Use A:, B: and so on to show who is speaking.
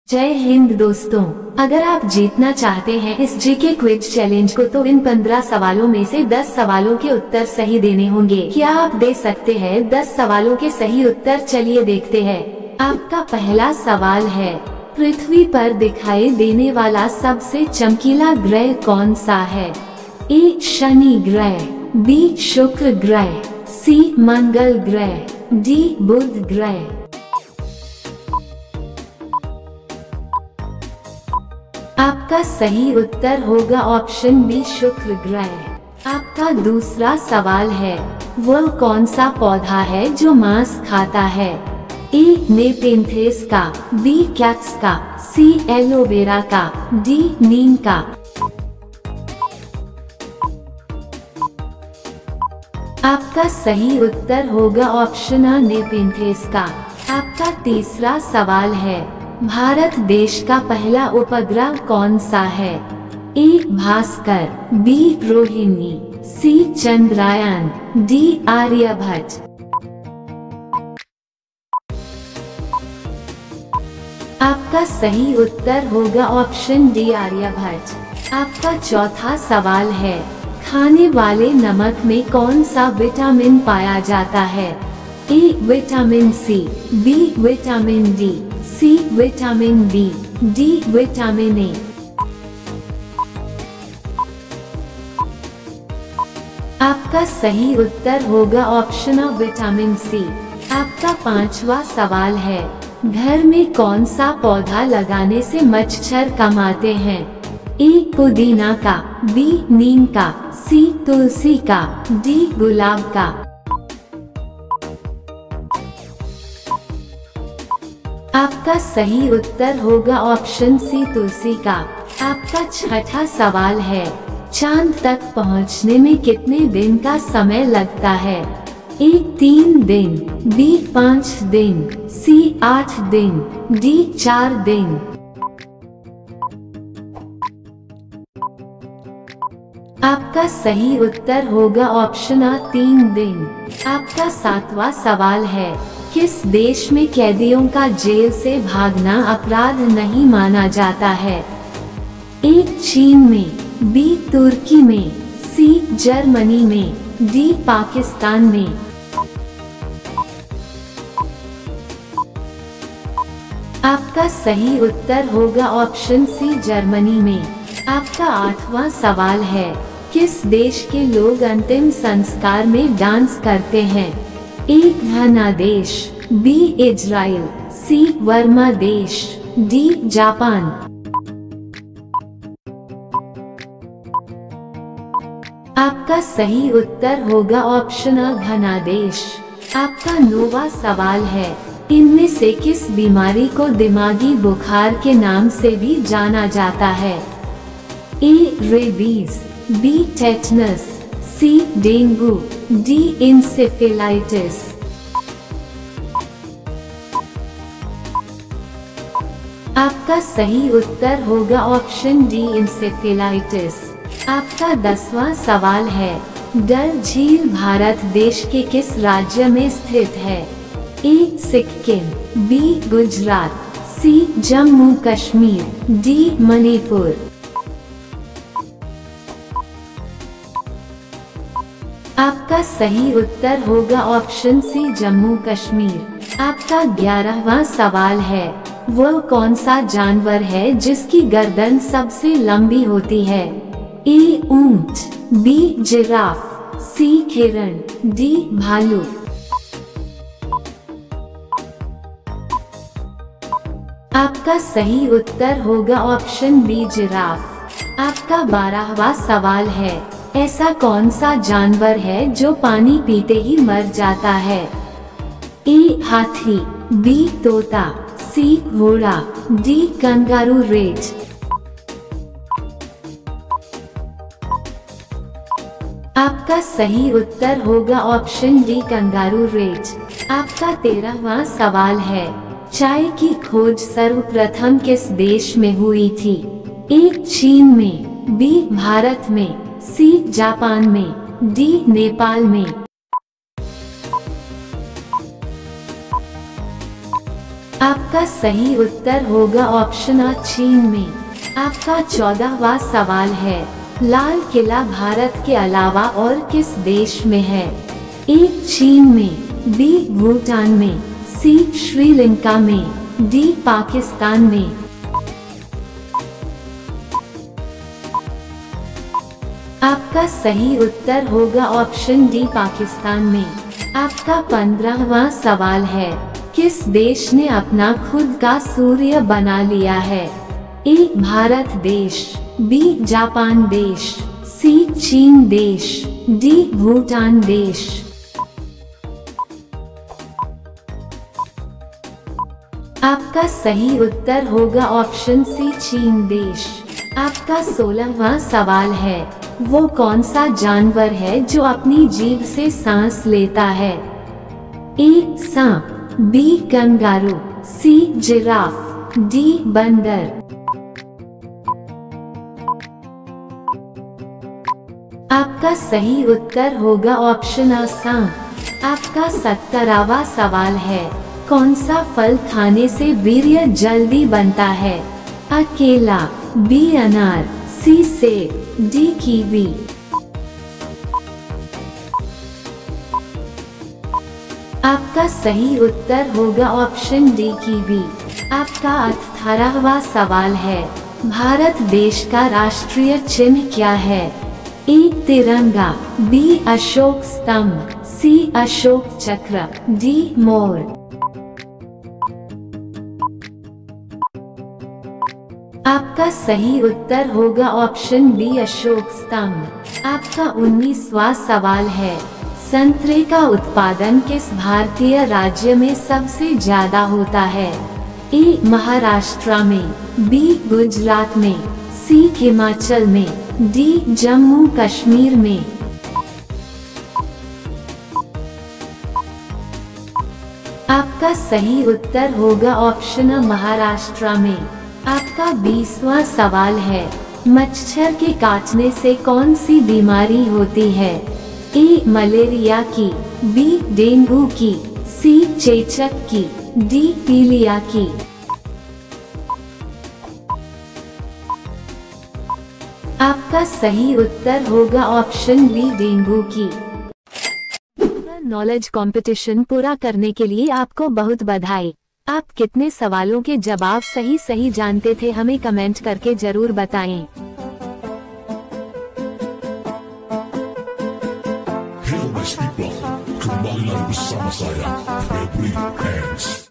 A: जय हिंद दोस्तों, अगर आप जीतना चाहते हैं इस जीके क्विज चैलेंज को तो इन 15 सवालों में से 10 सवालों के उत्तर सही देने होंगे। क्या आप दे सकते हैं 10 सवालों के सही उत्तर? चलिए देखते हैं। आपका पहला सवाल है, पृथ्वी पर दिखाई देने वाला सबसे चमकीला ग्रह कौन सा है? ए शनि ग्रह, बी शुक्र ग्रह, सी मंगल ग्रह, डी बुध ग्रह। आपका सही उत्तर होगा ऑप्शन बी शुक्र ग्रह। आपका दूसरा सवाल है, वह कौन सा पौधा है जो मांस खाता है? ए नेपेंथेस का, बी कैक्स का, सी एलोवेरा का, डी नीम का। आपका सही उत्तर होगा ऑप्शन आ नेपेंथेस का। आपका तीसरा सवाल है, भारत देश का पहला उपग्रह कौन सा है? ए भास्कर, बी रोहिणी, सी चंद्रयान, डी आर्यभट्ट। आपका सही उत्तर होगा ऑप्शन डी आर्यभट्ट। आपका चौथा सवाल है, खाने वाले नमक में कौन सा विटामिन पाया जाता है? A vitamin C, B vitamin D, C vitamin B, D vitamin A. आपका सही उत्तर होगा ऑप्शन विटामिन सी। आपका पांचवा सवाल है, घर में कौन सा पौधा लगाने से मच्छर कम आते हैं? ए पुदीना का, बी नीम का, सी तुलसी का, डी गुलाब का। आपका सही उत्तर होगा ऑप्शन सी तुलसी का। आपका छठा सवाल है, चांद तक पहुंचने में कितने दिन का समय लगता है? ए 3 दिन, बी 5 दिन, सी 8 दिन, डी 4 दिन। आपका सही उत्तर होगा ऑप्शन आ 3 दिन। आपका सातवां सवाल है, किस देश में कैदियों का जेल से भागना अपराध नहीं माना जाता है? ए चीन में, बी तुर्की में, सी जर्मनी में, डी पाकिस्तान में। आपका सही उत्तर होगा ऑप्शन सी जर्मनी में। आपका आठवां सवाल है, किस देश के लोग अंतिम संस्कार में डांस करते हैं? ए घना देश, बी इजराइल, सी वर्मा देश, डी जापान। आपका सही उत्तर होगा ऑप्शन अ घना देश। आपका 9वां सवाल है, इनमें से किस बीमारी को दिमागी बुखार के नाम से भी जाना जाता है? ए रेबीज, बी टेटनस, सी डेंगू, डी इंसेफेलाइटिस। आपका सही उत्तर होगा ऑप्शन डी इंसेफेलाइटिस। आपका 10वां सवाल है, डल झील भारत देश के किस राज्य में स्थित है? ए सिक्किम, बी गुजरात, सी जम्मू कश्मीर, डी मणिपुर। आपका सही उत्तर होगा ऑप्शन सी जम्मू कश्मीर। आपका 11वां सवाल है, वह कौन सा जानवर है जिसकी गर्दन सबसे लंबी होती है? ए ऊंट, बी जिराफ, सी हिरण, डी भालू। आपका सही उत्तर होगा ऑप्शन बी जिराफ। आपका 12वां सवाल है, ऐसा कौन सा जानवर है जो पानी पीते ही मर जाता है? ए हाथी, बी तोता, सी घोड़ा, डी कंगारू रेट। आपका सही उत्तर होगा ऑप्शन डी कंगारू रेट। आपका 13वां सवाल है, चाय की खोज सर्वप्रथम किस देश में हुई थी? ए चीन में, बी भारत में, सी जापान में, डी नेपाल में। आपका सही उत्तर होगा ऑप्शन आ चीन में। आपका 14वां सवाल है, लाल किला भारत के अलावा और किस देश में है? ए चीन में, बी भूटान में, सी श्रीलंका में, डी पाकिस्तान में। आपका सही उत्तर होगा ऑप्शन डी पाकिस्तान में। आपका 15वां सवाल है, किस देश ने अपना खुद का सूर्य बना लिया है? ए भारत देश, बी जापान देश, सी चीन देश, डी भूटान देश। आपका सही उत्तर होगा ऑप्शन सी चीन देश। आपका 16वां सवाल है, वो कौन सा जानवर है जो अपनी जीभ से सांस लेता है? ए सांप, B kangaroo, C giraffe, D बंदर। आपका सही उत्तर होगा ऑप्शन आ सांप। आपका 17वां सवाल है, कौन सा फल खाने से वीर्य जल्दी बनता है? आ केला, बी अनार, सी सेब, डी कीवी। आपका सही उत्तर होगा ऑप्शन डी कीवी। आपका 18वां सवाल है, भारत देश का राष्ट्रीय चिन्ह क्या है? ए तिरंगा, बी अशोक स्तंभ, सी अशोक चक्र, डी मोर। आपका सही उत्तर होगा ऑप्शन बी अशोक स्तंभ। आपका 19वां सवाल है, संतरे का उत्पादन किस भारतीय राज्य में सबसे ज्यादा होता है? ए महाराष्ट्र में, बी गुजरात में, सी हिमाचल में, डी जम्मू कश्मीर में। आपका सही उत्तर होगा ऑप्शन महाराष्ट्र में। आपका 20वां सवाल है, मच्छर के काटने से कौन सी बीमारी होती है? ए मलेरिया की, बी डेंगू की, सी चेचक की, डी पीलिया की। आपका सही उत्तर होगा ऑप्शन बी डेंगू की। नॉलेज कंपटीशन पूरा करने के लिए आपको बहुत बधाई। आप कितने सवालों के जवाब सही जानते थे हमें कमेंट करके जरूर बताएं।
B: Hello, my people. Kembali lagi bersama saya, Febri Hands.